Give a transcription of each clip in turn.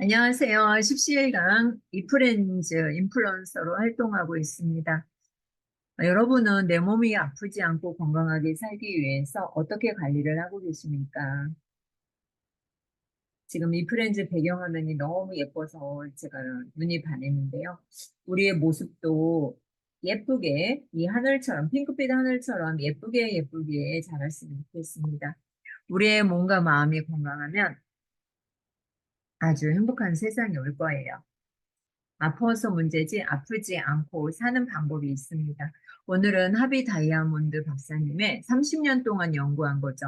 안녕하세요. 17강 이프렌즈 인플루언서로 활동하고 있습니다. 여러분은 내 몸이 아프지 않고 건강하게 살기 위해서 어떻게 관리를 하고 계십니까? 지금 이프렌즈 배경화면이 너무 예뻐서 제가 눈이 반했는데요. 우리의 모습도 예쁘게 이 하늘처럼 핑크빛 하늘처럼 예쁘게 자랐으면 좋겠습니다. 우리의 몸과 마음이 건강하면 아주 행복한 세상이 올 거예요. 아파서 문제지 아프지 않고 사는 방법이 있습니다. 오늘은 하비 다이아몬드 박사님의 30년 동안 연구한 거죠.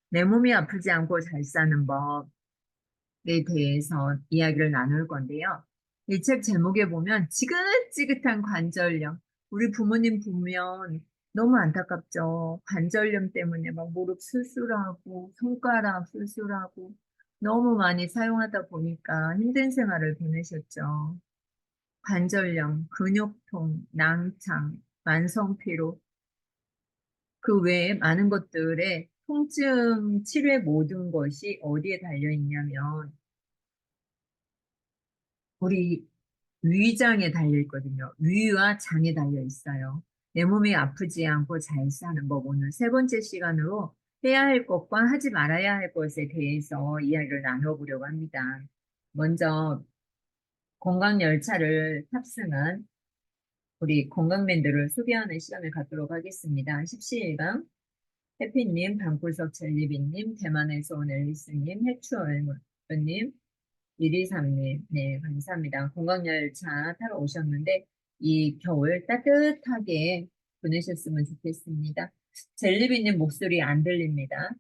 내 몸이 아프지 않고 잘 사는 법에 대해서 이야기를 나눌 건데요. 이 책 제목에 보면 지긋지긋한 관절염. 우리 부모님 보면 너무 안타깝죠. 관절염 때문에 막 무릎 수술하고 손가락 수술하고 너무 많이 사용하다 보니까 힘든 생활을 보내셨죠. 관절염, 근육통, 낭창, 만성피로, 그 외에 많은 것들의 통증 치료의 모든 것이 어디에 달려 있냐면 우리 위장에 달려 있거든요. 위와 장에 달려 있어요. 내 몸이 아프지 않고 잘 사는 법 오늘 세 번째 시간으로 해야 할 것과 하지 말아야 할 것에 대해서 이야기를 나눠보려고 합니다. 먼저 건강열차를 탑승한 우리 건강맨들을 소개하는 시간을 갖도록 하겠습니다. 17강 해피님, 방구석 젤리비님, 대만에서 온 앨리스님, 해추얼님, 123님, 네, 감사합니다. 건강열차 타러 오셨는데 이 겨울 따뜻하게 보내셨으면 좋겠습니다. 젤리비님 목소리 안 들립니다.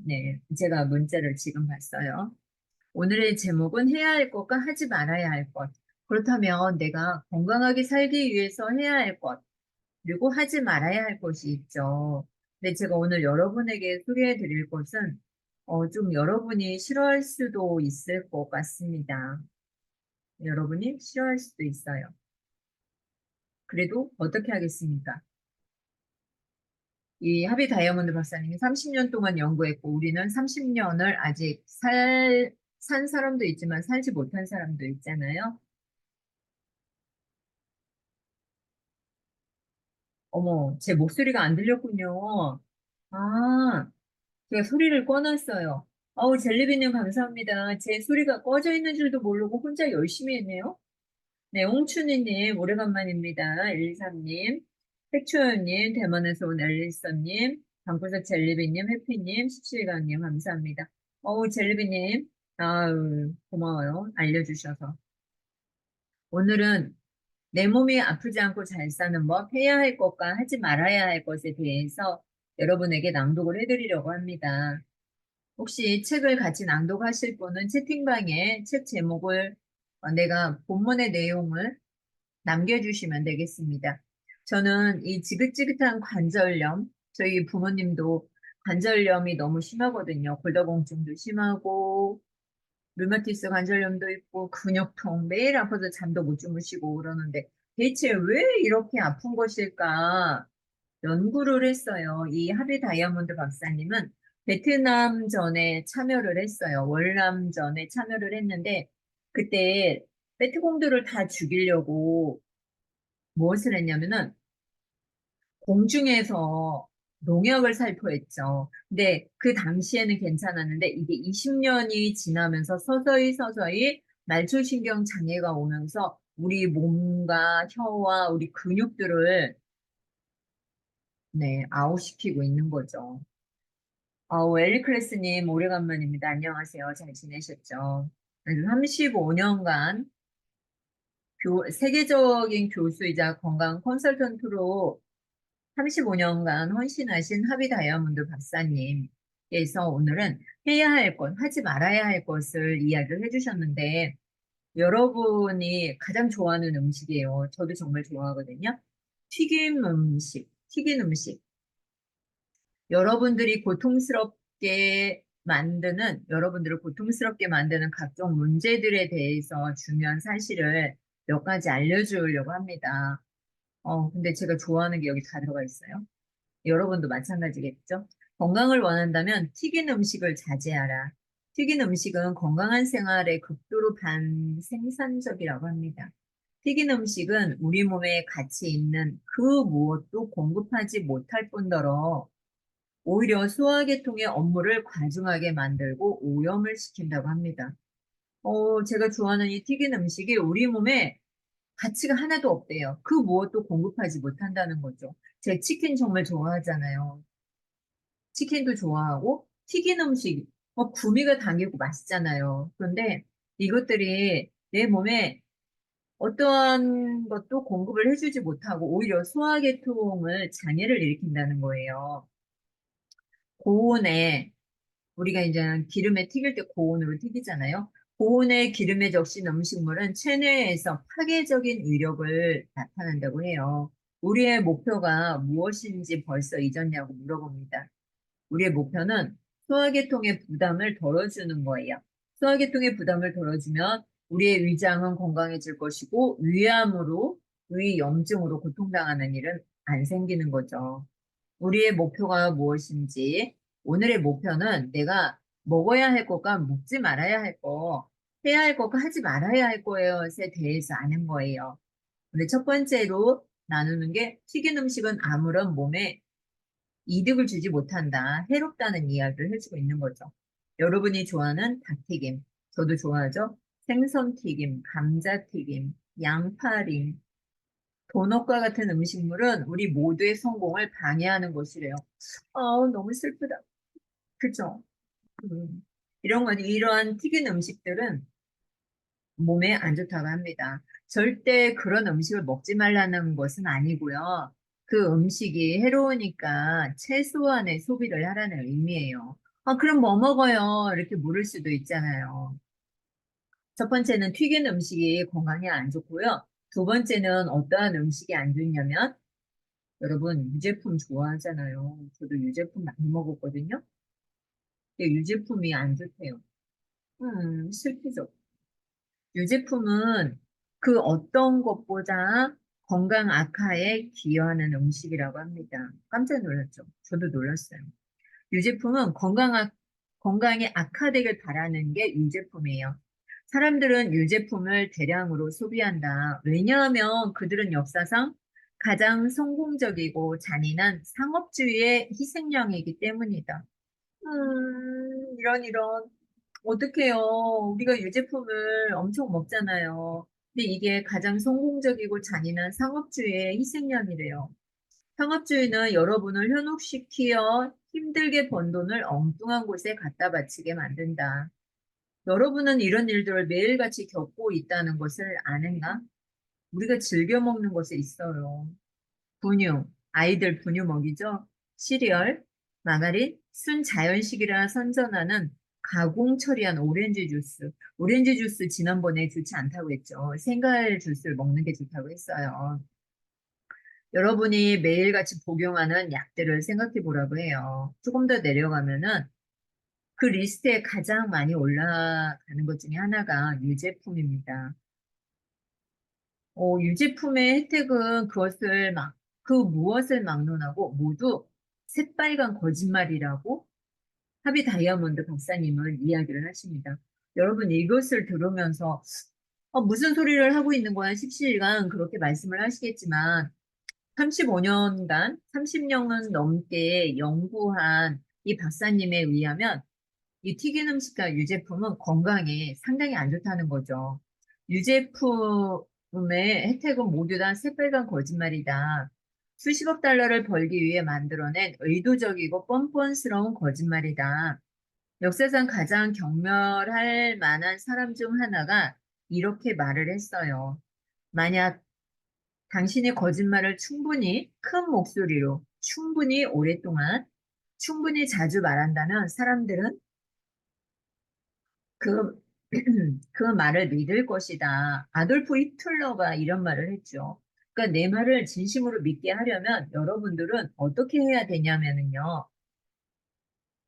네, 제가 문자를 지금 봤어요. 오늘의 제목은 해야 할 것과 하지 말아야 할 것. 그렇다면 내가 건강하게 살기 위해서 해야 할 것, 그리고 하지 말아야 할 것이 있죠. 근데 제가 오늘 여러분에게 소개해 드릴 것은 좀 여러분이 싫어할 수도 있을 것 같습니다. 여러분이 싫어할 수도 있어요. 그래도 어떻게 하겠습니까? 이 하비 다이아몬드 박사님이 30년 동안 연구했고 우리는 30년을 아직 산 사람도 있지만 살지 못한 사람도 있잖아요. 어머, 제 목소리가 안 들렸군요. 아, 제가 소리를 꺼놨어요. 아우, 젤리비님 감사합니다. 제 소리가 꺼져 있는 줄도 모르고 혼자 열심히 했네요. 네, 옹춘이님, 오래간만입니다. 엘리사님, 백초연님, 대만에서 온 엘리서님, 방구석 젤리비님, 해피님, 17강님, 감사합니다. 어우, 젤리비님, 아유, 고마워요. 알려주셔서. 오늘은 내 몸이 아프지 않고 잘 사는 법, 해야 할 것과 하지 말아야 할 것에 대해서 여러분에게 낭독을 해드리려고 합니다. 혹시 책을 같이 낭독하실 분은 채팅방에 책 제목을 내가 본문의 내용을 남겨주시면 되겠습니다. 저는 이 지긋지긋한 관절염, 저희 부모님도 관절염이 너무 심하거든요. 골다공증도 심하고 류마티스 관절염도 있고 근육통 매일 아파서 잠도 못 주무시고 그러는데 대체 왜 이렇게 아픈 것일까 연구를 했어요. 이 하비 다이아몬드 박사님은 베트남전에 참여를 했어요. 월남전에 참여를 했는데 그때 베트공들을 다 죽이려고 무엇을 했냐면은 공중에서 농약을 살포했죠. 근데 그 당시에는 괜찮았는데 이게 20년이 지나면서 서서히 말초신경 장애가 오면서 우리 몸과 혀와 우리 근육들을 네, 아웃시키고 있는 거죠. 엘리클래스님 오래간만입니다. 안녕하세요. 잘 지내셨죠? 35년간 세계적인 교수이자 건강 컨설턴트로 35년간 헌신하신 하비 다이아몬드 박사님께서 오늘은 해야 할 것, 하지 말아야 할 것을 이야기를 해주셨는데 여러분이 가장 좋아하는 음식이에요. 저도 정말 좋아하거든요. 튀긴 음식. 여러분들을 고통스럽게 만드는 각종 문제들에 대해서 중요한 사실을 몇 가지 알려주려고 합니다. 근데 제가 좋아하는 게 여기 다 들어가 있어요. 여러분도 마찬가지겠죠? 건강을 원한다면 튀긴 음식을 자제하라. 튀긴 음식은 건강한 생활에 극도로 반생산적이라고 합니다. 튀긴 음식은 우리 몸에 가치 있는 그 무엇도 공급하지 못할 뿐더러 오히려 소화계통의 업무를 과중하게 만들고 오염을 시킨다고 합니다. 제가 좋아하는 이 튀긴 음식이 우리 몸에 가치가 하나도 없대요. 그 무엇도 공급하지 못한다는 거죠. 제 치킨 정말 좋아하잖아요. 치킨도 좋아하고 튀긴 음식, 구미가 당기고 맛있잖아요. 그런데 이것들이 내 몸에 어떠한 것도 공급을 해주지 못하고 오히려 소화계통을 장애를 일으킨다는 거예요. 고온에 우리가 이제 기름에 튀길 때 고온으로 튀기잖아요. 고온에 기름에 적신 음식물은 체내에서 파괴적인 위력을 나타낸다고 해요. 우리의 목표가 무엇인지 벌써 잊었냐고 물어봅니다. 우리의 목표는 소화계통의 부담을 덜어주는 거예요. 소화계통의 부담을 덜어주면 우리의 위장은 건강해질 것이고 위암으로, 위염증으로 고통당하는 일은 안 생기는 거죠. 우리의 목표가 무엇인지, 오늘의 목표는 내가 먹어야 할 것과 먹지 말아야 할 거, 해야 할 것과 하지 말아야 할 것에 대해서 아는 거예요. 근데 첫 번째로 나누는 게 튀긴 음식은 아무런 몸에 이득을 주지 못한다, 해롭다는 이야기를 해주고 있는 거죠. 여러분이 좋아하는 닭튀김, 저도 좋아하죠? 생선튀김, 감자튀김, 양파링, 도넛과 같은 음식물은 우리 모두의 성공을 방해하는 것이래요. 너무 슬프다. 그죠? 음. 이러한 튀긴 음식들은 몸에 안 좋다고 합니다. 절대 그런 음식을 먹지 말라는 것은 아니고요. 그 음식이 해로우니까 최소한의 소비를 하라는 의미예요. 그럼 뭐 먹어요? 이렇게 물을 수도 있잖아요. 첫 번째는 튀긴 음식이 건강에 안 좋고요. 두 번째는 어떠한 음식이 안 좋냐면 여러분 유제품 좋아하잖아요. 저도 유제품 많이 먹었거든요. 근데 유제품이 안 좋대요. 슬프죠. 유제품은 그 어떤 것보다 건강 악화에 기여하는 음식이라고 합니다. 깜짝 놀랐죠. 저도 놀랐어요. 유제품은 건강이 악화되길 바라는 게 유제품이에요. 사람들은 유제품을 대량으로 소비한다. 왜냐하면 그들은 역사상 가장 성공적이고 잔인한 상업주의의 희생양이기 때문이다. 이런. 어떡해요. 우리가 유제품을 엄청 먹잖아요. 근데 이게 가장 성공적이고 잔인한 상업주의의 희생양이래요. 상업주의는 여러분을 현혹시키어 힘들게 번 돈을 엉뚱한 곳에 갖다 바치게 만든다. 여러분은 이런 일들을 매일같이 겪고 있다는 것을 아는가? 우리가 즐겨 먹는 것에 있어요. 분유, 아이들 분유 먹이죠? 시리얼, 마가린, 순자연식이라 선전하는 가공 처리한 오렌지 주스. 오렌지 주스 지난번에 좋지 않다고 했죠. 생과일 주스를 먹는 게 좋다고 했어요. 여러분이 매일같이 복용하는 약들을 생각해 보라고 해요. 조금 더 내려가면은 그 리스트에 가장 많이 올라가는 것 중에 하나가 유제품입니다. 유제품의 혜택은 그 무엇을 막론하고 모두 새빨간 거짓말이라고 하비 다이아몬드 박사님은 이야기를 하십니다. 여러분 이것을 들으면서 무슨 소리를 하고 있는 거야 십시일간 그렇게 말씀을 하시겠지만 35년간 30년은 넘게 연구한 이 박사님에 의하면 이 튀긴 음식과 유제품은 건강에 상당히 안 좋다는 거죠. 유제품의 혜택은 모두 다 새빨간 거짓말이다. 수십억 달러를 벌기 위해 만들어낸 의도적이고 뻔뻔스러운 거짓말이다. 역사상 가장 경멸할 만한 사람 중 하나가 이렇게 말을 했어요. 만약 당신의 거짓말을 충분히 큰 목소리로, 충분히 오랫동안, 충분히 자주 말한다면 사람들은 그, 그 말을 믿을 것이다. 아돌프 히틀러가 이런 말을 했죠. 그러니까 내 말을 진심으로 믿게 하려면 여러분들은 어떻게 해야 되냐면요.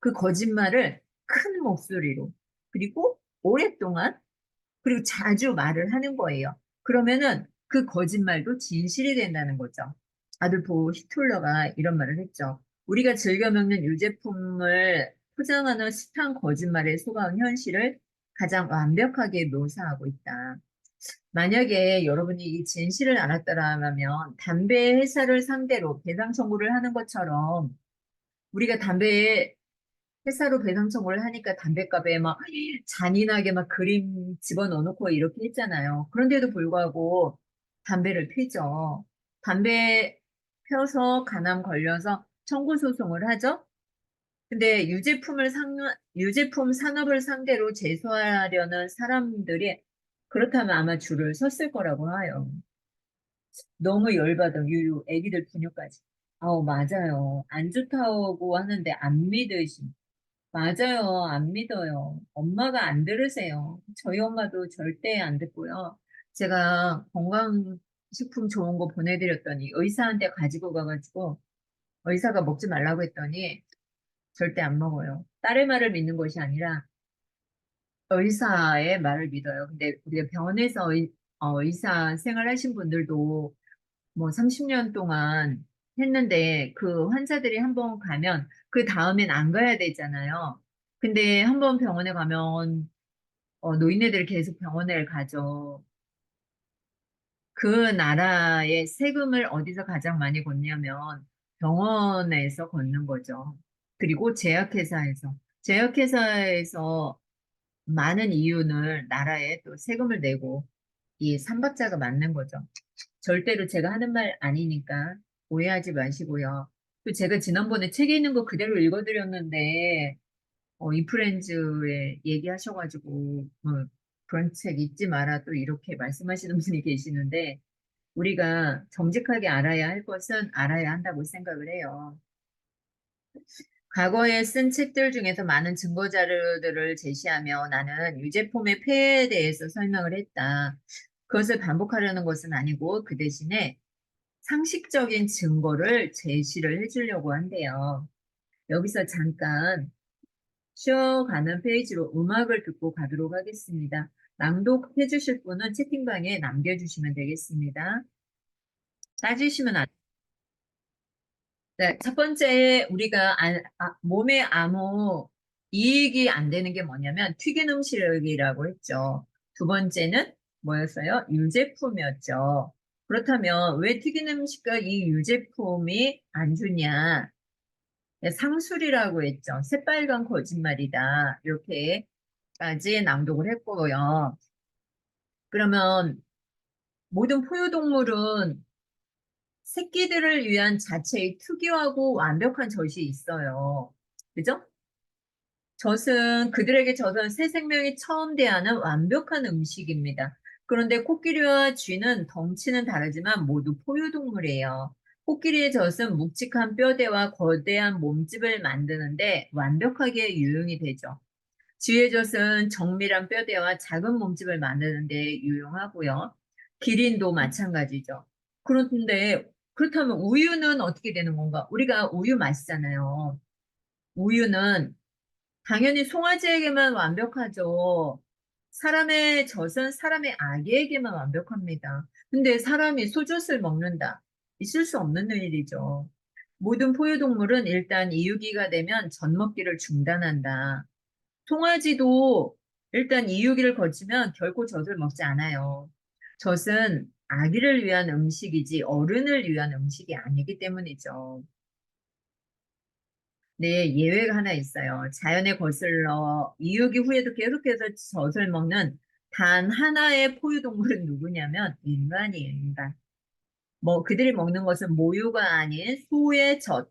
그 거짓말을 큰 목소리로, 그리고 오랫동안, 그리고 자주 말을 하는 거예요. 그러면은 그 거짓말도 진실이 된다는 거죠. 아돌프 히틀러가 이런 말을 했죠. 우리가 즐겨 먹는 유제품을 포장하는 숱한 거짓말에 속아온 현실을 가장 완벽하게 묘사하고 있다. 만약에 여러분이 이 진실을 알았더라면 담배 회사를 상대로 배상 청구를 하는 것처럼 우리가 담배 회사로 배상 청구를 하니까 담배값에 막 잔인하게 막 그림 집어넣어놓고 이렇게 했잖아요. 그런데도 불구하고 담배를 피죠. 담배 펴서 간암 걸려서 청구 소송을 하죠. 근데 유제품 산업을 상대로 제소하려는 사람들이 그렇다면 아마 줄을 섰을 거라고 해요. 너무 열받아, 유유, 애기들 분유까지. 아우, 맞아요. 안 좋다고 하는데 안 믿으시. 맞아요. 안 믿어요. 엄마가 안 들으세요. 저희 엄마도 절대 안 듣고요. 제가 건강식품 좋은 거 보내드렸더니 의사한테 가지고 가가지고 의사가 먹지 말라고 했더니 절대 안 먹어요. 딸의 말을 믿는 것이 아니라 의사의 말을 믿어요. 근데 우리가 병원에서 의사 생활하신 분들도 뭐 30년 동안 했는데 그 환자들이 한번 가면 그 다음엔 안 가야 되잖아요. 근데 한번 병원에 가면 노인네들이 계속 병원에 가죠. 그 나라의 세금을 어디서 가장 많이 걷냐면 병원에서 걷는 거죠. 그리고 제약회사에서. 제약회사에서 많은 이윤을 나라에 또 세금을 내고 이 삼박자가 맞는 거죠. 절대로 제가 하는 말 아니니까 오해하지 마시고요. 또 제가 지난번에 책에 있는 거 그대로 읽어드렸는데 인프렌즈에 얘기하셔가지고 그런 책 읽지 마라 또 이렇게 말씀하시는 분이 계시는데 우리가 정직하게 알아야 할 것은 알아야 한다고 생각을 해요. 과거에 쓴 책들 중에서 많은 증거 자료들을 제시하며 나는 유제품의 폐해에 대해서 설명을 했다. 그것을 반복하려는 것은 아니고 그 대신에 상식적인 증거를 제시를 해주려고 한대요. 여기서 잠깐 쉬어가는 페이지로 음악을 듣고 가도록 하겠습니다. 낭독해 주실 분은 채팅방에 남겨주시면 되겠습니다. 따지시면 안 네, 첫 번째 우리가 몸에 아무 이익이 안 되는 게 뭐냐면 튀긴 음식이라고 했죠. 두 번째는 뭐였어요? 유제품이었죠. 그렇다면 왜 튀긴 음식과 이 유제품이 안 좋냐? 네, 상술이라고 했죠. 새빨간 거짓말이다. 이렇게까지 낭독을 했고요. 그러면 모든 포유동물은 새끼들을 위한 자체의 특유하고 완벽한 젖이 있어요. 그죠? 젖은 새 생명이 처음 대하는 완벽한 음식입니다. 그런데 코끼리와 쥐는 덩치는 다르지만 모두 포유동물이에요. 코끼리의 젖은 묵직한 뼈대와 거대한 몸집을 만드는데 완벽하게 유용이 되죠. 쥐의 젖은 정밀한 뼈대와 작은 몸집을 만드는데 유용하고요. 기린도 마찬가지죠. 그런데 그렇다면 우유는 어떻게 되는 건가? 우리가 우유 마시잖아요. 우유는 당연히 송아지에게만 완벽하죠. 사람의 젖은 사람의 아기에게만 완벽합니다. 근데 사람이 소젖을 먹는다. 있을 수 없는 일이죠. 모든 포유동물은 일단 이유기가 되면 젖 먹기를 중단한다. 송아지도 일단 이유기를 거치면 결코 젖을 먹지 않아요. 젖은 아기를 위한 음식이지 어른을 위한 음식이 아니기 때문이죠. 네, 예외가 하나 있어요. 자연에 거슬러 이유기 후에도 계속해서 젖을 먹는 단 하나의 포유동물은 누구냐면 인간이에요, 인간. 그들이 먹는 것은 모유가 아닌 소의 젖,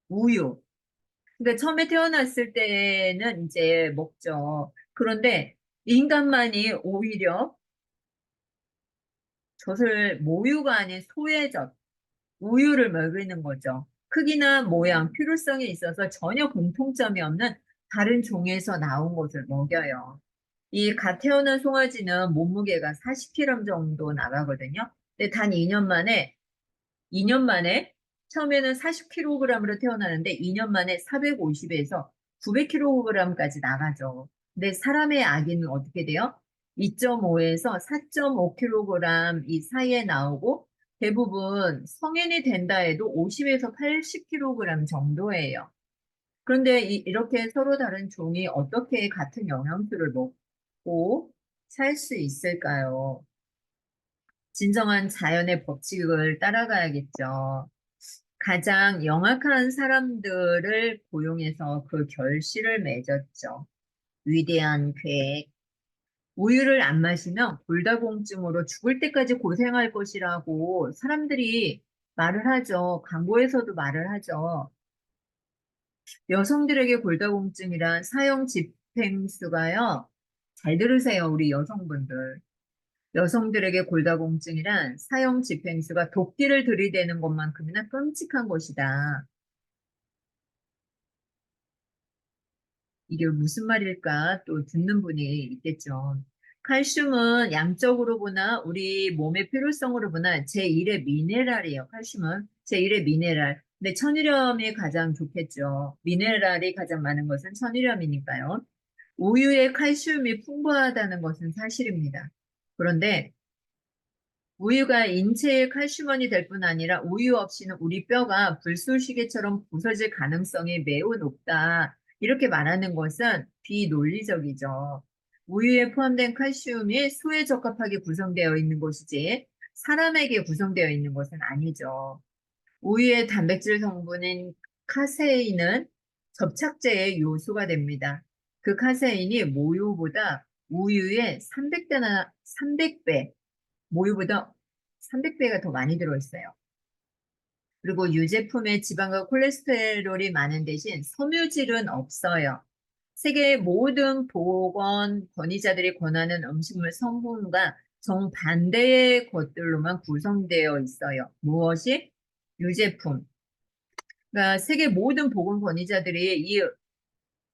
우유. 그러니까 처음에 태어났을 때는 이제 먹죠. 그런데 인간만이 오히려 젖을 모유가 아닌 소의 젖, 우유를 먹이는 거죠. 크기나 모양, 필요성에 있어서 전혀 공통점이 없는 다른 종에서 나온 것을 먹여요. 이 갓 태어난 송아지는 몸무게가 40kg 정도 나가거든요. 근데 단 2년 만에 처음에는 40kg으로 태어나는데 2년 만에 450에서 900kg까지 나가죠. 근데 사람의 아기는 어떻게 돼요? 2.5에서 4.5kg 이 사이에 나오고 대부분 성인이 된다 해도 50에서 80kg 정도예요. 그런데 이렇게 서로 다른 종이 어떻게 같은 영양소를 먹고 살 수 있을까요? 진정한 자연의 법칙을 따라가야겠죠. 가장 영악한 사람들을 고용해서 그 결실을 맺었죠. 위대한 계획. 우유를 안 마시면 골다공증으로 죽을 때까지 고생할 것이라고 사람들이 말을 하죠. 광고에서도 말을 하죠. 여성들에게 골다공증이란 사형 집행수가요. 잘 들으세요, 우리 여성분들. 여성들에게 골다공증이란 사형 집행수가 도끼를 들이대는 것만큼이나 끔찍한 것이다. 이게 무슨 말일까? 또 듣는 분이 있겠죠. 칼슘은 양적으로 보나 우리 몸의 필요성으로 보나 제1의 미네랄이에요. 칼슘은 제1의 미네랄. 근데 천일염이 가장 좋겠죠. 미네랄이 가장 많은 것은 천일염이니까요. 우유에 칼슘이 풍부하다는 것은 사실입니다. 그런데 우유가 인체의 칼슘원이 될 뿐 아니라 우유 없이는 우리 뼈가 불쏘시개처럼 부서질 가능성이 매우 높다. 이렇게 말하는 것은 비논리적이죠. 우유에 포함된 칼슘이 소에 적합하게 구성되어 있는 것이지 사람에게 구성되어 있는 것은 아니죠. 우유의 단백질 성분인 카세인은 접착제의 요소가 됩니다. 그 카세인이 모유보다 우유의 300배나 300배 모유보다 300배가 더 많이 들어있어요. 그리고 유제품에 지방과 콜레스테롤이 많은 대신 섬유질은 없어요. 세계 모든 보건 권위자들이 권하는 음식물 성분과 정반대의 것들로만 구성되어 있어요. 무엇이? 유제품. 그러니까 세계 모든 보건 권위자들이 이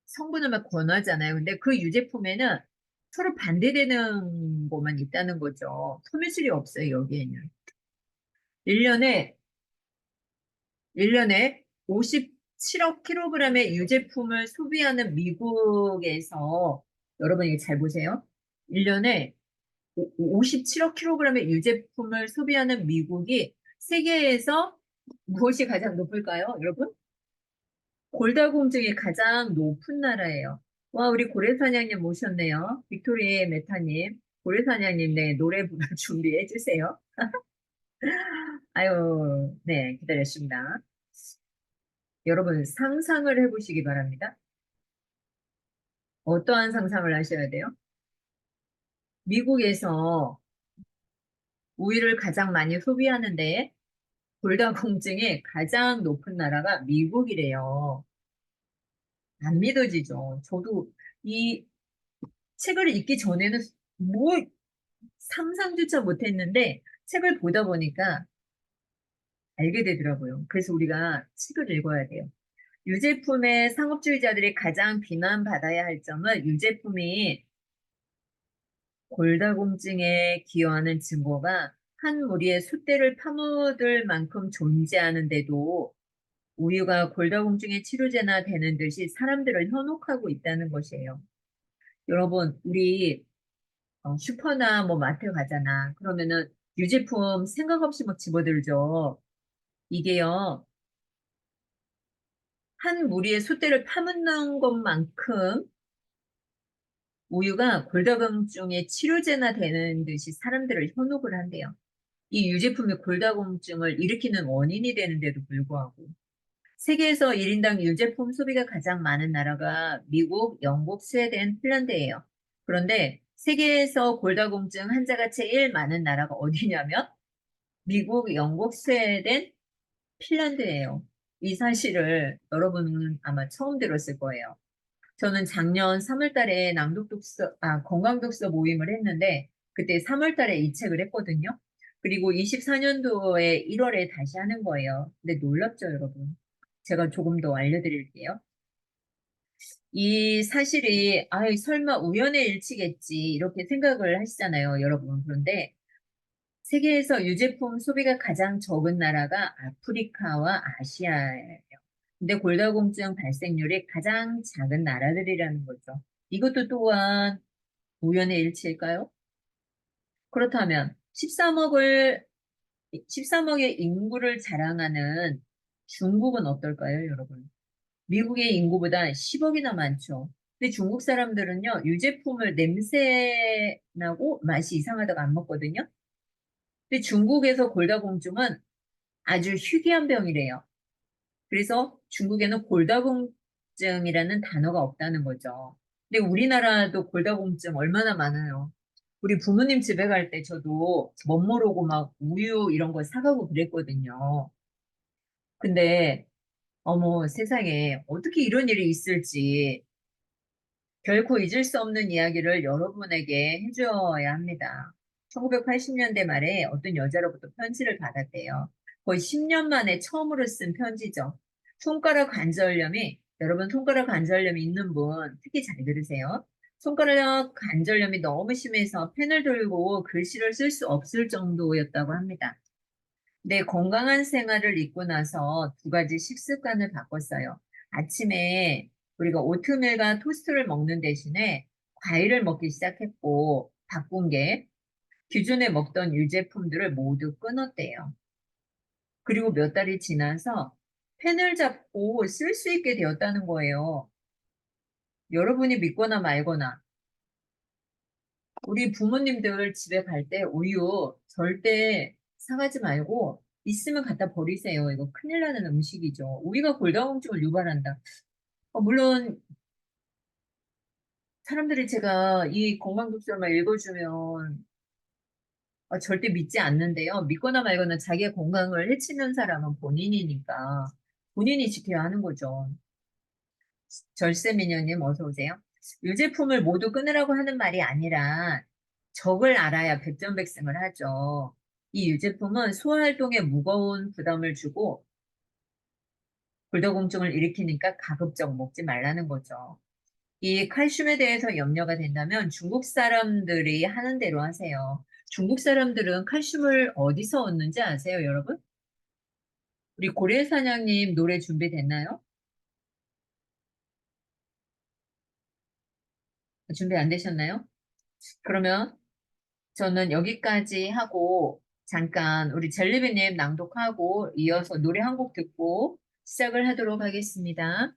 성분을 막 권하잖아요. 근데 그 유제품에는 서로 반대되는 것만 있다는 거죠. 섬유질이 없어요, 여기에는. 1년에 1년에 57억 킬로그램의 유제품을 소비하는 미국에서 여러분 이게 잘 보세요. 1년에 57억 킬로그램의 유제품을 소비하는 미국이 세계에서 무엇이 가장 높을까요, 여러분? 골다공증이 가장 높은 나라예요. 와, 우리 고래사냥님 모셨네요. 빅토리의 메타님. 고래사냥님, 네, 노래 부를 준비해 주세요. 아유, 네, 기다렸습니다. 여러분 상상을 해보시기 바랍니다. 어떠한 상상을 하셔야 돼요? 미국에서 우유를 가장 많이 소비하는데 골다공증이 가장 높은 나라가 미국이래요. 안 믿어지죠. 저도 이 책을 읽기 전에는 뭐 상상조차 못했는데 책을 보다 보니까 알게 되더라고요. 그래서 우리가 책을 읽어야 돼요. 유제품의 상업주의자들이 가장 비난받아야 할 점은 유제품이 골다공증에 기여하는 증거가 한 무리의 숫대를 파묻을 만큼 존재하는데도 우유가 골다공증의 치료제나 되는 듯이 사람들을 현혹하고 있다는 것이에요. 여러분, 우리 슈퍼나 뭐 마트 가잖아. 그러면은 유제품 생각 없이 막 집어들죠. 이게요, 한 무리의 숫대를 파묻는 것만큼 우유가 골다공증의 치료제나 되는 듯이 사람들을 현혹을 한대요. 이 유제품이 골다공증을 일으키는 원인이 되는데도 불구하고 세계에서 1인당 유제품 소비가 가장 많은 나라가 미국, 영국, 스웨덴, 핀란드예요. 그런데 세계에서 골다공증 환자가 제일 많은 나라가 어디냐면 미국, 영국, 스웨덴, 핀란드예요. 이 사실을 여러분은 아마 처음 들었을 거예요. 저는 작년 3월 달에 건강독서 모임을 했는데, 그때 3월 달에 이 책을 했거든요. 그리고 24년도에 1월에 다시 하는 거예요. 근데 놀랍죠, 여러분? 제가 조금 더 알려드릴게요. 이 사실이, 아이, 설마 우연의 일치겠지, 이렇게 생각을 하시잖아요, 여러분. 그런데 세계에서 유제품 소비가 가장 적은 나라가 아프리카와 아시아예요. 근데 골다공증 발생률이 가장 작은 나라들이라는 거죠. 이것도 또한 우연의 일치일까요? 그렇다면 13억의 인구를 자랑하는 중국은 어떨까요, 여러분? 미국의 인구보다 10억이나 많죠. 근데 중국 사람들은요, 유제품을 냄새 나고 맛이 이상하다고 안 먹거든요. 근데 중국에서 골다공증은 아주 희귀한 병이래요. 그래서 중국에는 골다공증이라는 단어가 없다는 거죠. 근데 우리나라도 골다공증 얼마나 많아요. 우리 부모님 집에 갈 때 저도 멋 모르고 막 우유 이런 거 사가고 그랬거든요. 근데 어머 세상에 어떻게 이런 일이 있을지 결코 잊을 수 없는 이야기를 여러분에게 해줘야 합니다. 1980년대 말에 어떤 여자로부터 편지를 받았대요. 거의 10년 만에 처음으로 쓴 편지죠. 손가락 관절염이, 여러분 손가락 관절염이 있는 분 특히 잘 들으세요. 손가락 관절염이 너무 심해서 펜을 들고 글씨를 쓸 수 없을 정도였다고 합니다. 네, 건강한 생활을 잊고 나서 두 가지 식습관을 바꿨어요. 아침에 우리가 오트밀과 토스트를 먹는 대신에 과일을 먹기 시작했고, 바꾼 게 기존에 먹던 유제품들을 모두 끊었대요. 그리고 몇 달이 지나서 펜을 잡고 쓸 수 있게 되었다는 거예요. 여러분이 믿거나 말거나 우리 부모님들 집에 갈 때 우유 절대 사가지 말고 있으면 갖다 버리세요. 이거 큰일 나는 음식이죠. 우리가 골다공증을 유발한다. 물론 사람들이 제가 이 건강독서만 읽어주면 절대 믿지 않는데요. 믿거나 말거나 자기의 건강을 해치는 사람은 본인이니까 본인이 지켜야 하는 거죠. 절세미녀님 어서 오세요. 유제품을 모두 끊으라고 하는 말이 아니라 적을 알아야 백전백승을 하죠. 이 유제품은 소화활동에 무거운 부담을 주고 골다공증을 일으키니까 가급적 먹지 말라는 거죠. 이 칼슘에 대해서 염려가 된다면 중국 사람들이 하는 대로 하세요. 중국 사람들은 칼슘을 어디서 얻는지 아세요, 여러분? 우리 고래사냥님 노래 준비됐나요? 준비 안 되셨나요? 그러면 저는 여기까지 하고 잠깐 우리 젤리비님 낭독하고 이어서 노래 한 곡 듣고 시작을 하도록 하겠습니다.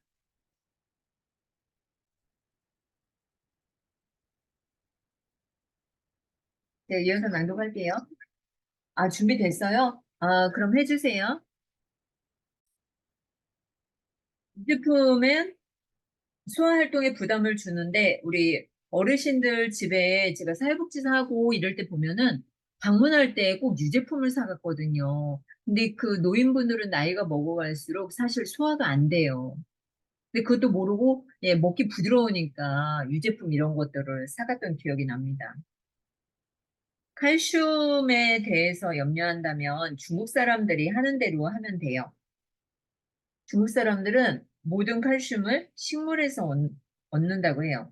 네, 이어서 낭독할게요. 아, 준비됐어요? 그럼 해주세요. 유제품은 소화활동에 부담을 주는데 우리 어르신들 집에 제가 사회복지사 하고 이럴 때 보면은 방문할 때 꼭 유제품을 사갔거든요. 근데 그 노인분들은 나이가 먹어갈수록 사실 소화가 안 돼요. 근데 그것도 모르고 예, 먹기 부드러우니까 유제품 이런 것들을 사갔던 기억이 납니다. 칼슘에 대해서 염려한다면 중국 사람들이 하는 대로 하면 돼요. 중국 사람들은 모든 칼슘을 식물에서 얻는다고 해요.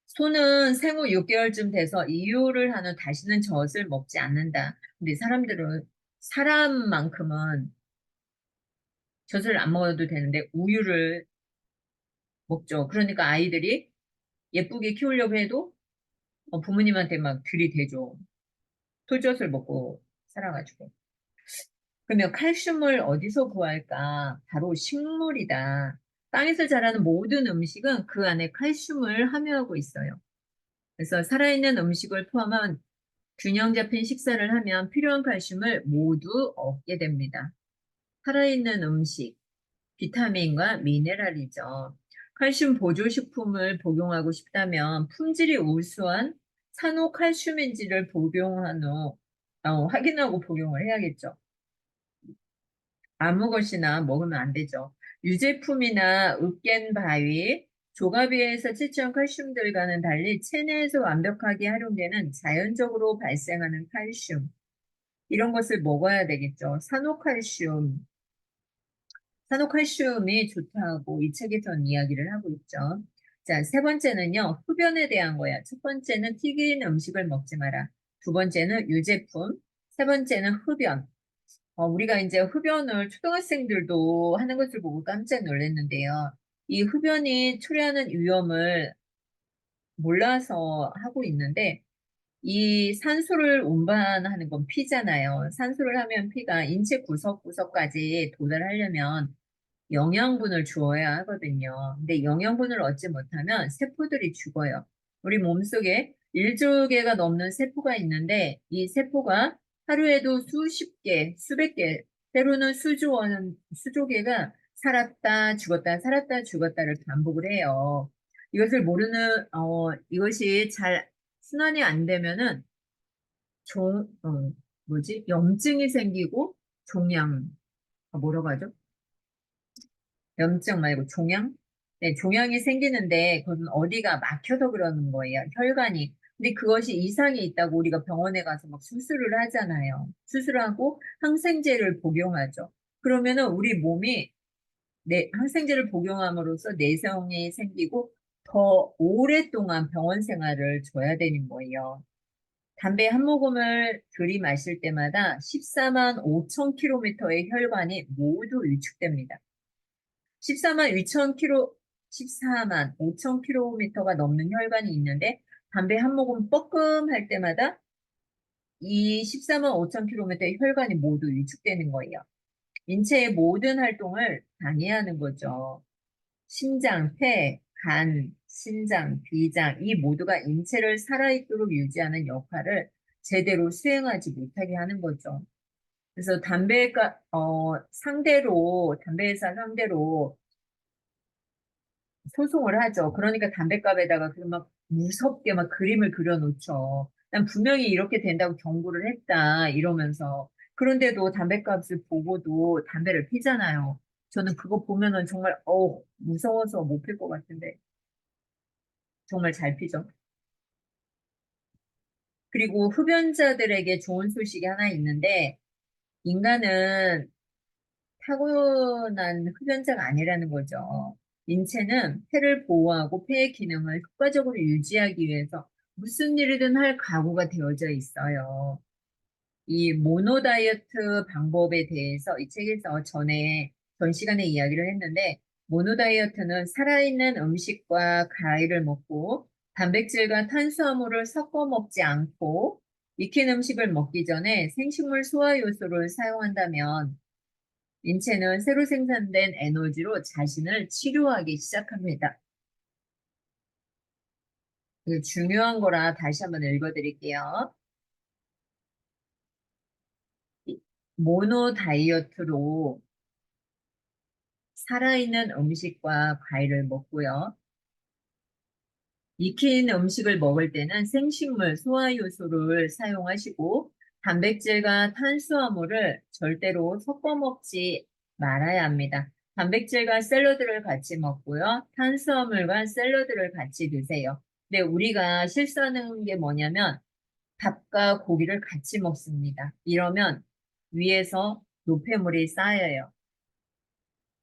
소는 생후 6개월쯤 돼서 이유를 하는 다시는 젖을 먹지 않는다. 근데 사람들은 사람만큼은 젖을 안 먹어도 되는데 우유를 먹죠. 그러니까 아이들이 예쁘게 키우려고 해도 부모님한테 막 들이대죠. 풀젖을 먹고 살아가지고. 그러면 칼슘을 어디서 구할까? 바로 식물이다. 땅에서 자라는 모든 음식은 그 안에 칼슘을 함유하고 있어요. 그래서 살아있는 음식을 포함한 균형 잡힌 식사를 하면 필요한 칼슘을 모두 얻게 됩니다. 살아있는 음식, 비타민과 미네랄이죠. 칼슘 보조식품을 복용하고 싶다면 품질이 우수한 산호칼슘인지를 복용한 후 확인하고 복용을 해야겠죠. 아무 것이나 먹으면 안 되죠. 유제품이나 으깬바위, 조가비에서 채취한 칼슘들과는 달리 체내에서 완벽하게 활용되는 자연적으로 발생하는 칼슘, 이런 것을 먹어야 되겠죠. 산호칼슘이 좋다고 이 책에서는 이야기를 하고 있죠. 자, 세 번째는요, 흡연에 대한 거야. 첫 번째는 튀긴 음식을 먹지 마라. 두 번째는 유제품, 세 번째는 흡연. 우리가 이제 흡연을 초등학생들도 하는 것을 보고 깜짝 놀랐는데요. 이 흡연이 초래하는 위험을 몰라서 하고 있는데, 이 산소를 운반하는 건 피잖아요. 산소를 하면 피가 인체 구석구석까지 도달하려면 영양분을 주어야 하거든요. 근데 영양분을 얻지 못하면 세포들이 죽어요. 우리 몸속에 1조 개가 넘는 세포가 있는데 이 세포가 하루에도 수십 개, 수백 개, 때로는 수조 개가 살았다 죽었다 살았다 죽었다를 반복을 해요. 이것을 이것이 잘 순환이 안 되면은 종, 뭐지? 염증이 생기고 종양, 뭐라고 하죠? 염증 말고 종양? 네, 종양이 생기는데 그것은 어디가 막혀서 그러는 거예요. 혈관이. 근데 그것이 이상이 있다고 우리가 병원에 가서 막 수술을 하잖아요. 수술하고 항생제를 복용하죠. 그러면은 우리 몸이 항생제를 복용함으로써 내성이 생기고 더 오랫동안 병원 생활을 줘야 되는 거예요. 담배 한 모금을 들이마실 때마다 14만 5천 킬로미터의 혈관이 모두 위축됩니다. 14만 2천 킬로, 14만 5천 킬로미터가 넘는 혈관이 있는데 담배 한 모금 뻐끔 할 때마다 이 14만 5천 킬로미터의 혈관이 모두 위축되는 거예요. 인체의 모든 활동을 방해하는 거죠. 심장, 폐, 간, 신장, 비장 이 모두가 인체를 살아있도록 유지하는 역할을 제대로 수행하지 못하게 하는 거죠. 그래서 담배 회사 상대로 소송을 하죠. 그러니까 담뱃값에다가 막 무섭게 막 그림을 그려놓죠. 난 분명히 이렇게 된다고 경고를 했다 이러면서 그런데도 담뱃값을 보고도 담배를 피잖아요. 저는 그거 보면은 정말 무서워서 못 필 것 같은데 정말 잘 피죠. 그리고 흡연자들에게 좋은 소식이 하나 있는데 인간은 타고난 흡연자가 아니라는 거죠. 인체는 폐를 보호하고 폐의 기능을 효과적으로 유지하기 위해서 무슨 일이든 할 각오가 되어져 있어요. 이 모노 다이어트 방법에 대해서 이 책에서 전 시간에 이야기를 했는데, 모노 다이어트는 살아있는 음식과 과일을 먹고, 단백질과 탄수화물을 섞어 먹지 않고, 익힌 음식을 먹기 전에 생식물 소화 요소를 사용한다면, 인체는 새로 생산된 에너지로 자신을 치료하기 시작합니다. 이게 중요한 거라 다시 한번 읽어드릴게요. 모노 다이어트로 살아있는 음식과 과일을 먹고요. 익힌 음식을 먹을 때는 생식물, 소화효소를 사용하시고 단백질과 탄수화물을 절대로 섞어 먹지 말아야 합니다. 단백질과 샐러드를 같이 먹고요. 탄수화물과 샐러드를 같이 드세요. 근데 우리가 실수하는 게 뭐냐면 밥과 고기를 같이 먹습니다. 이러면 위에서 노폐물이 쌓여요.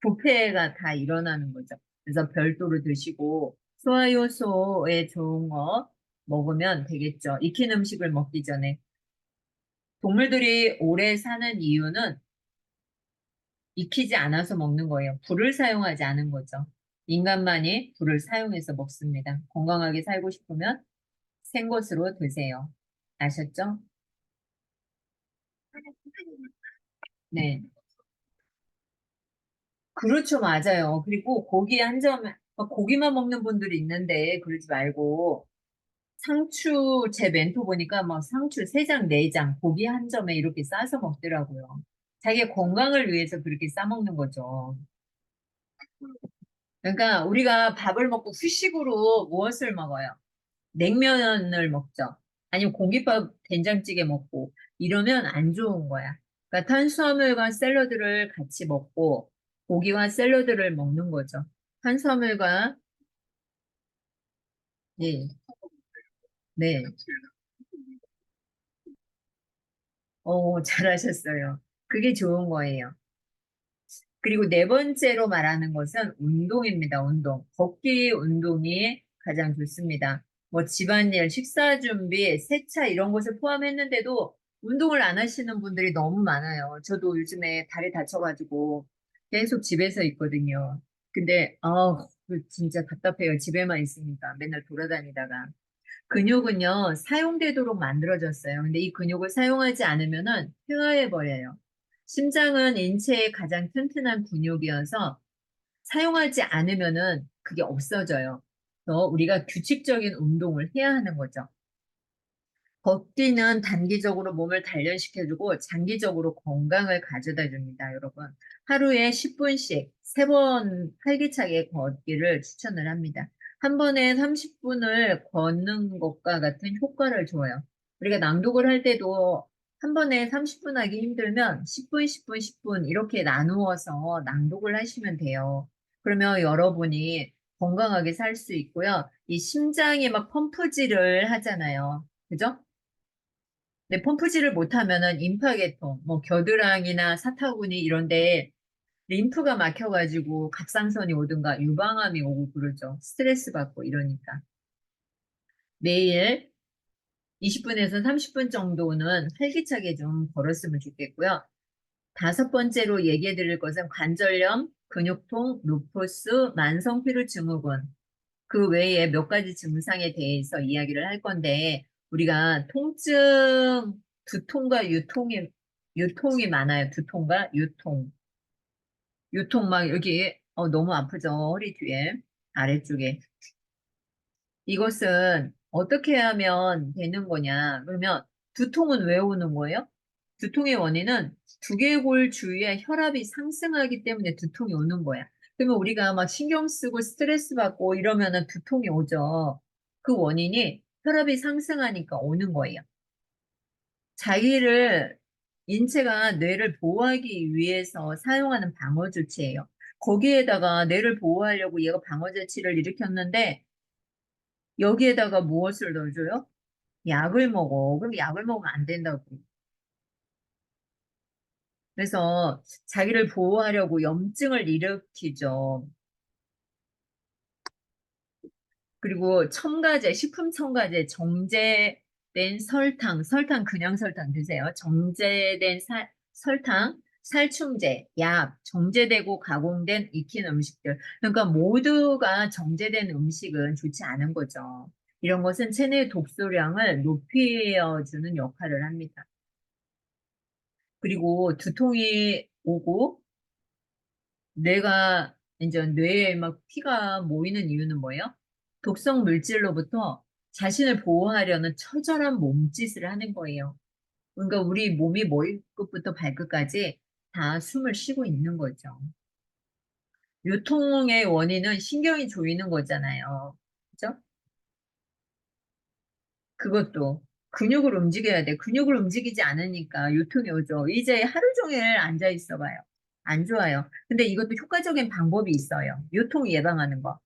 부패가 다 일어나는 거죠. 그래서 별도로 드시고 소화효소에 좋은 거 먹으면 되겠죠. 익힌 음식을 먹기 전에. 동물들이 오래 사는 이유는 익히지 않아서 먹는 거예요. 불을 사용하지 않은 거죠. 인간만이 불을 사용해서 먹습니다. 건강하게 살고 싶으면 생것으로 드세요. 아셨죠? 네. 그렇죠, 맞아요. 그리고 고기 한 점, 고기만 먹는 분들이 있는데 그러지 말고 상추 제 멘토 보니까 막 상추 3장, 4장, 고기 한 점에 이렇게 싸서 먹더라고요. 자기 건강을 위해서 그렇게 싸 먹는 거죠. 그러니까 우리가 밥을 먹고 후식으로 무엇을 먹어요? 냉면을 먹죠. 아니면 공깃밥 된장찌개 먹고 이러면 안 좋은 거야. 그러니까 탄수화물과 샐러드를 같이 먹고 고기와 샐러드를 먹는 거죠. 탄수화물과 네, 네. 잘하셨어요. 그게 좋은 거예요. 그리고 네 번째로 말하는 것은 운동입니다. 운동. 걷기 운동이 가장 좋습니다. 뭐 집안일, 식사 준비, 세차 이런 것을 포함했는데도 운동을 안 하시는 분들이 너무 많아요. 저도 요즘에 다리 다쳐가지고 계속 집에서 있거든요. 근데 진짜 답답해요. 집에만 있으니까 맨날 돌아다니다가. 근육은요, 사용되도록 만들어졌어요. 근데 이 근육을 사용하지 않으면은 폐화해 버려요. 심장은 인체의 가장 튼튼한 근육이어서 사용하지 않으면은 그게 없어져요. 그래서 우리가 규칙적인 운동을 해야 하는 거죠. 걷기는 단기적으로 몸을 단련시켜주고 장기적으로 건강을 가져다 줍니다, 여러분. 하루에 10분씩 3번 활기차게 걷기를 추천을 합니다. 한 번에 30분을 걷는 것과 같은 효과를 줘요. 우리가 낭독을 할 때도 한 번에 30분 하기 힘들면 10분, 10분, 10분 이렇게 나누어서 낭독을 하시면 돼요. 그러면 여러분이 건강하게 살 수 있고요. 이 심장이 막 펌프질을 하잖아요. 그죠? 근데 펌프질을 못하면은 임파계통, 뭐 겨드랑이나 사타구니 이런데 림프가 막혀가지고 갑상선이 오든가 유방암이 오고 그러죠. 스트레스 받고 이러니까. 매일 20분에서 30분 정도는 활기차게 좀 걸었으면 좋겠고요. 다섯 번째로 얘기해 드릴 것은 관절염, 근육통, 루푸스, 만성피로증후군. 그 외에 몇 가지 증상에 대해서 이야기를 할 건데, 우리가 통증, 두통과 유통이 많아요. 두통과 유통. 유통 막 여기, 너무 아프죠. 허리 뒤에, 아래쪽에. 이것은 어떻게 하면 되는 거냐? 그러면 두통은 왜 오는 거예요? 두통의 원인은 두개골 주위에 혈압이 상승하기 때문에 두통이 오는 거야. 그러면 우리가 막 신경 쓰고 스트레스 받고 이러면은 두통이 오죠. 그 원인이 혈압이 상승하니까 오는 거예요. 자기를 인체가 뇌를 보호하기 위해서 사용하는 방어 조치예요. 거기에다가 뇌를 보호하려고 얘가 방어 조치를 일으켰는데 여기에다가 무엇을 넣어줘요? 약을 먹어. 그럼 약을 먹으면 안 된다고. 그래서 자기를 보호하려고 염증을 일으키죠. 그리고 첨가제, 식품 첨가제, 정제된 설탕 그냥 설탕 드세요. 정제된 설탕, 살충제, 약, 정제되고 가공된 익힌 음식들. 그러니까 모두가 정제된 음식은 좋지 않은 거죠. 이런 것은 체내 독소량을 높여주는 역할을 합니다. 그리고 두통이 오고 뇌에 막 피가 모이는 이유는 뭐예요? 독성 물질로부터 자신을 보호하려는 처절한 몸짓을 하는 거예요. 그러니까 우리 몸이 머리끝부터 발끝까지 다 숨을 쉬고 있는 거죠. 요통의 원인은 신경이 조이는 거잖아요. 그죠? 그것도 근육을 움직여야 돼. 근육을 움직이지 않으니까 요통이 오죠. 이제 하루 종일 앉아 있어 봐요. 안 좋아요. 근데 이것도 효과적인 방법이 있어요. 요통 예방하는 거.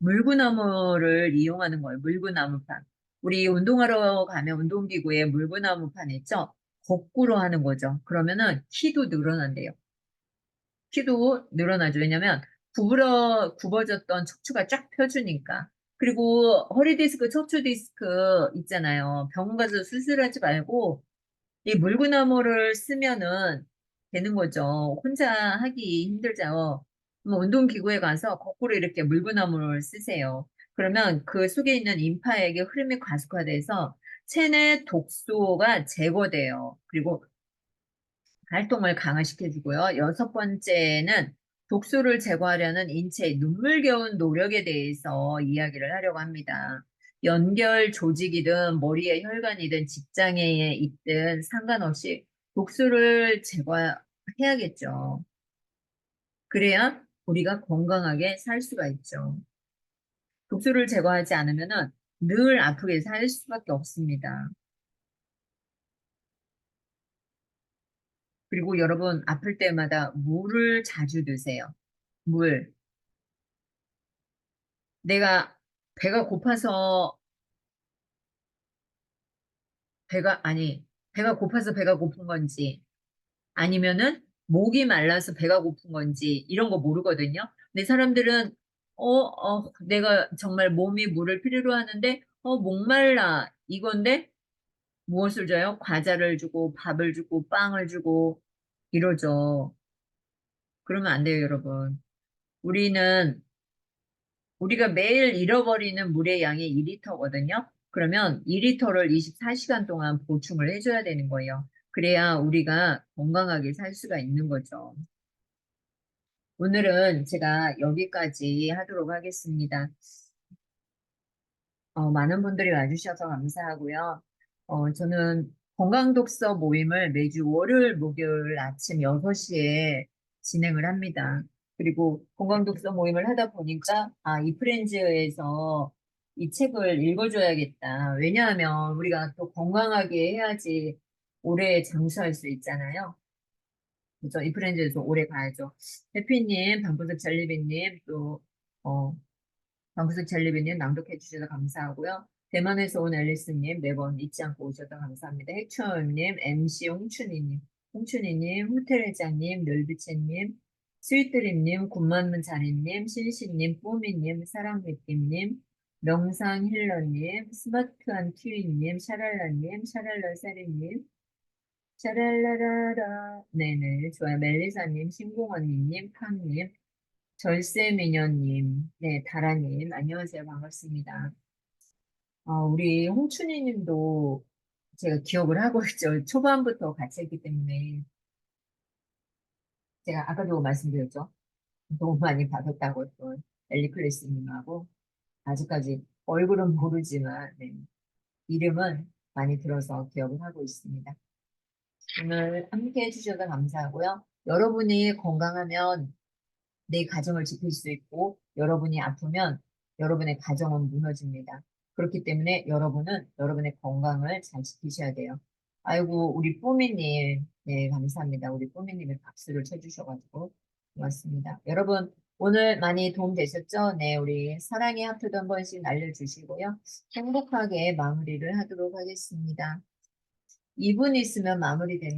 물구나무를 이용하는 거예요. 물구나무판. 우리 운동하러 가면 운동기구에 물구나무판 있죠? 거꾸로 하는 거죠. 그러면은 키도 늘어난대요. 키도 늘어나죠. 왜냐면 굽어졌던 척추가 쫙 펴주니까. 그리고 허리 디스크, 척추 디스크 있잖아요. 병원 가서 수술하지 말고 이 물구나무를 쓰면은 되는 거죠. 혼자 하기 힘들죠. 그럼 운동기구에 가서 거꾸로 이렇게 물구나무를 쓰세요. 그러면 그 속에 있는 임파에게 흐름이 가속화돼서 체내 독소가 제거돼요. 그리고 활동을 강화시켜주고요. 여섯 번째는 독소를 제거하려는 인체의 눈물겨운 노력에 대해서 이야기를 하려고 합니다. 연결 조직이든 머리에 혈관이든 직장에 있든 상관없이 독소를 제거해야겠죠. 그래야 우리가 건강하게 살 수가 있죠. 독소를 제거하지 않으면 늘 아프게 살 수밖에 없습니다. 그리고 여러분 아플 때마다 물을 자주 드세요. 물. 내가 배가 고파서 배가 고파서 배가 고픈 건지 아니면은 목이 말라서 배가 고픈 건지 이런 거 모르거든요. 근데 사람들은 내가 정말 몸이 물을 필요로 하는데 목말라 이건데 무엇을 줘요? 과자를 주고 밥을 주고 빵을 주고 이러죠. 그러면 안 돼요, 여러분. 우리는 우리가 매일 잃어버리는 물의 양이 2리터거든요. 그러면 2리터를 24시간 동안 보충을 해줘야 되는 거예요. 그래야 우리가 건강하게 살 수가 있는 거죠. 오늘은 제가 여기까지 하도록 하겠습니다. 많은 분들이 와주셔서 감사하고요. 저는 건강독서 모임을 매주 월요일, 목요일 아침 6시에 진행을 합니다. 그리고 건강독서 모임을 하다 보니까, 이 프렌즈에서 이 책을 읽어줘야겠다. 왜냐하면 우리가 또 건강하게 해야지 오래 장수할 수 있잖아요. 그죠? 이 프렌즈에서 오래 가야죠. 해피님, 방구석 잘리비님, 또, 어, 방구석 젤리비님 낭독해 주셔서 감사하고요. 대만에서 온 앨리스님 매번 잊지 않고 오셔서 감사합니다. 핵초원님, MC 홍춘이님, 홍춘이님, 호텔회장님, 널비채님, 스윗드림님, 굿만문 자리님, 신시님, 뽀미님, 사랑느낌님, 명상힐러님, 스마트한 키위님, 샤랄라님, 샤랄라사리님, 샤랄라라라, 네네, 좋아요. 멜리사님, 신공언니님, 팡님, 절세미녀님, 네, 다라님, 안녕하세요. 반갑습니다. 우리 홍춘희 님도 제가 기억을 하고 있죠. 초반부터 같이 했기 때문에 제가 아까도 말씀드렸죠. 너무 많이 받았다고 했던 엘리클래스님하고 아직까지 얼굴은 모르지만 네, 이름은 많이 들어서 기억을 하고 있습니다. 오늘 함께 해주셔서 감사하고요. 여러분이 건강하면 내 가정을 지킬 수 있고 여러분이 아프면 여러분의 가정은 무너집니다. 그렇기 때문에 여러분은 여러분의 건강을 잘 지키셔야 돼요. 아이고 우리 뽀미님 네 감사합니다. 우리 뽀미님의 박수를 쳐주셔가지고 고맙습니다. 여러분 오늘 많이 도움 되셨죠? 네 우리 사랑의 하트도 한 번씩 날려주시고요. 행복하게 마무리를 하도록 하겠습니다. 2분 있으면 마무리됩니다.